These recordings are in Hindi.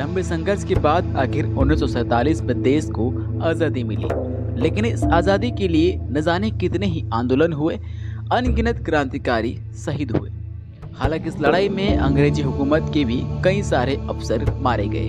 लंबे संघर्ष के बाद आखिर 1947 में देश को आजादी मिली, लेकिन इस आजादी के लिए न जाने कितने ही आंदोलन हुए, अनगिनत क्रांतिकारी शहीद हुए। हालांकि इस लड़ाई में अंग्रेजी हुकूमत के भी कई सारे अफसर मारे गए,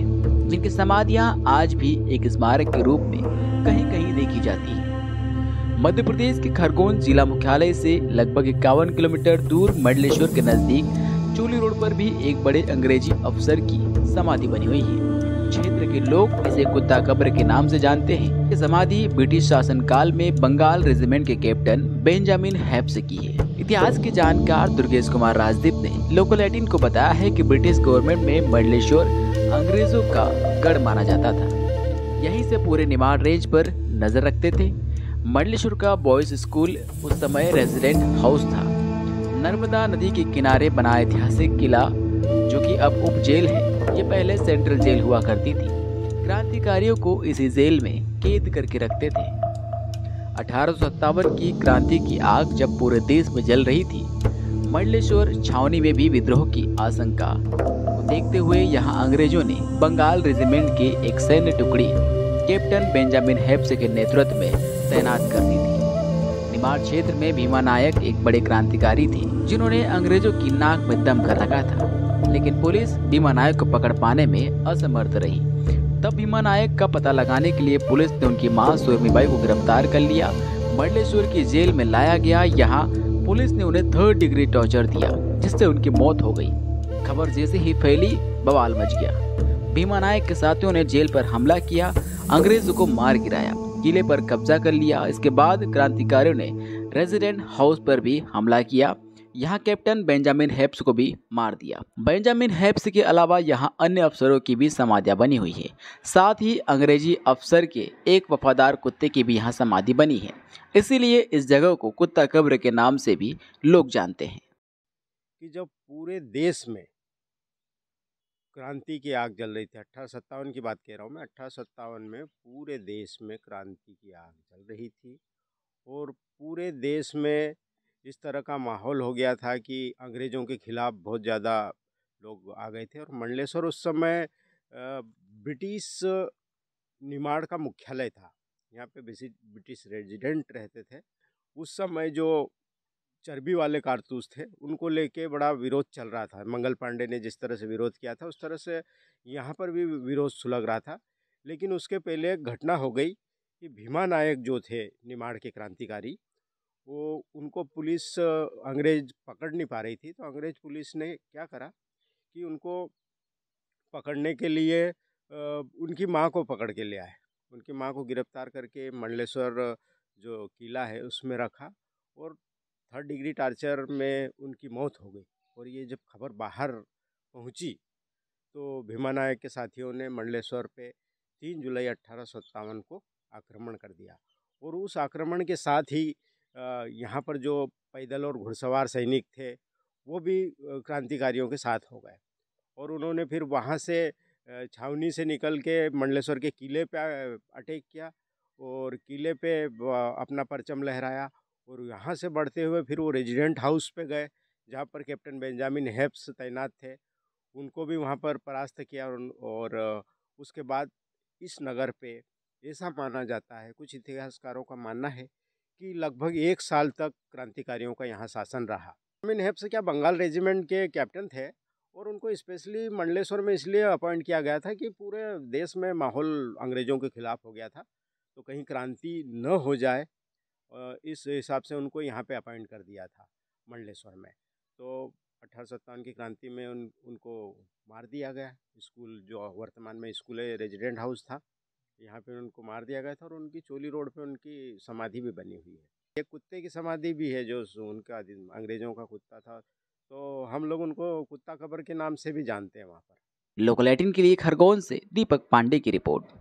जिनकी समाधियां आज भी एक स्मारक के रूप में कहीं कहीं देखी जाती है। मध्य प्रदेश के खरगोन जिला मुख्यालय से लगभग 51 किलोमीटर दूर मंडलेश्वर के नजदीक चोली रोड पर भी एक बड़े अंग्रेजी अफसर की समाधि बनी हुई है। क्षेत्र के लोग इसे कुत्ता कब्र के नाम से जानते हैं। ये समाधि ब्रिटिश शासनकाल में बंगाल रेजिमेंट के कैप्टन बेंजामिन हेप्स की है। इतिहास के जानकार दुर्गेश कुमार राजदीप ने लोकल 18 को बताया है कि ब्रिटिश गवर्नमेंट में मंडलेश्वर अंग्रेजों का गढ़ माना जाता था। यहीं से पूरे निमाड़ रेंज पर नजर रखते थे। मंडलेश्वर का बॉयज स्कूल उस समय रेजिडेंट हाउस था। नर्मदा नदी के किनारे बना ऐतिहासिक किला, जो कि अब उप जेल है, ये पहले सेंट्रल जेल हुआ करती थी। क्रांतिकारियों को इसी जेल में कैद करके रखते थे। 1857 की क्रांति की आग जब पूरे देश में जल रही थी, मंडलेश्वर छावनी में भी विद्रोह की आशंका को देखते हुए यहाँ अंग्रेजों ने बंगाल रेजिमेंट के एक सैन्य टुकड़ी कैप्टन बेंजामिन हेप्स के नेतृत्व में तैनात कर दी थी। निमाड़ क्षेत्र में भीमा नायक एक बड़े क्रांतिकारी थे, जिन्होंने अंग्रेजों की नाक में दम कर रखा था, लेकिन पुलिस भीमा नायक को पकड़ पाने में असमर्थ रही। तब भीमा नायक का पता लगाने के लिए पुलिस ने उनकी मां सुरमीबाई को गिरफ्तार कर लिया। मंडलेश्वर की जेल में लाया गया। यहाँ पुलिस ने उन्हें 3rd डिग्री टॉर्चर दिया, जिससे उनकी मौत हो गई। खबर जैसे ही फैली, बवाल मच गया। भीमा नायक के साथियों ने जेल पर हमला किया, अंग्रेजों को मार गिराया, किले पर कब्जा कर लिया। इसके बाद क्रांतिकारियों ने रेजिडेंट हाउस पर भी हमला किया। यहाँ कैप्टन बेंजामिन हेप्स को भी मार दिया। बेंजामिन हेप्स के अलावा यहाँ अन्य अफसरों की भी समाधियां बनी हुई है। साथ ही अंग्रेजी अफसर के एक वफादार कुत्ते की भी यहाँ समाधि बनी है। इसीलिए इस जगह को कुत्ता कब्र के नाम से भी लोग जानते हैं। कि जब पूरे देश में क्रांति की आग जल रही थी, 1857 की बात कह रहा हूँ मैं, 1857 में पूरे देश में क्रांति की आग जल रही थी और पूरे देश में इस तरह का माहौल हो गया था कि अंग्रेज़ों के खिलाफ बहुत ज़्यादा लोग आ गए थे। और मंडलेश्वर उस समय ब्रिटिश निमाड़ का मुख्यालय था। यहाँ पे ब्रिटिश रेजिडेंट रहते थे। उस समय जो चर्बी वाले कारतूस थे, उनको लेके बड़ा विरोध चल रहा था। मंगल पांडे ने जिस तरह से विरोध किया था, उस तरह से यहाँ पर भी विरोध सुलग रहा था। लेकिन उसके पहले एक घटना हो गई कि भीमा नायक जो थे निमाड़ के क्रांतिकारी, वो उनको पुलिस अंग्रेज पकड़ नहीं पा रही थी। तो अंग्रेज पुलिस ने क्या करा कि उनको पकड़ने के लिए उनकी माँ को पकड़ के ले आए। उनकी माँ को गिरफ्तार करके मंडलेश्वर जो किला है उसमें रखा और 3rd डिग्री टॉर्चर में उनकी मौत हो गई। और ये जब खबर बाहर पहुंची तो भीमा नायक के साथियों ने मंडलेश्वर पे 3 जुलाई 1857 को आक्रमण कर दिया। और उस आक्रमण के साथ ही यहाँ पर जो पैदल और घुड़सवार सैनिक थे, वो भी क्रांतिकारियों के साथ हो गए। और उन्होंने फिर वहाँ से छावनी से निकल के मंडलेश्वर के किले पे अटैक किया और किले पे अपना परचम लहराया। और यहाँ से बढ़ते हुए फिर वो रेजिडेंट हाउस पे गए, जहाँ पर कैप्टन बेंजामिन हेप्स तैनात थे। उनको भी वहाँ पर परास्त किया। और उसके बाद इस नगर पे ऐसा माना जाता है, कुछ इतिहासकारों का मानना है कि लगभग 1 साल तक क्रांतिकारियों का यहाँ शासन रहा। बेंजामिन हेप्स क्या बंगाल रेजिमेंट के कैप्टन थे और उनको स्पेशली मंडलेश्वर में इसलिए अपॉइंट किया गया था कि पूरे देश में माहौल अंग्रेज़ों के खिलाफ हो गया था, तो कहीं क्रांति न हो जाए, इस हिसाब से उनको यहाँ पे अपॉइंट कर दिया था मंडलेश्वर में। तो 1857 की क्रांति में उनको मार दिया गया। स्कूल जो वर्तमान में स्कूल है, रेजिडेंट हाउस था, यहाँ पे उनको मार दिया गया था। और उनकी चोली रोड पे उनकी समाधि भी बनी हुई है। एक कुत्ते की समाधि भी है, जो उनका अंग्रेज़ों का कुत्ता था, तो हम लोग उनको कुत्ता कब्र के नाम से भी जानते हैं वहाँ पर। लोकल 18 के लिए खरगोन से दीपक पांडे की रिपोर्ट।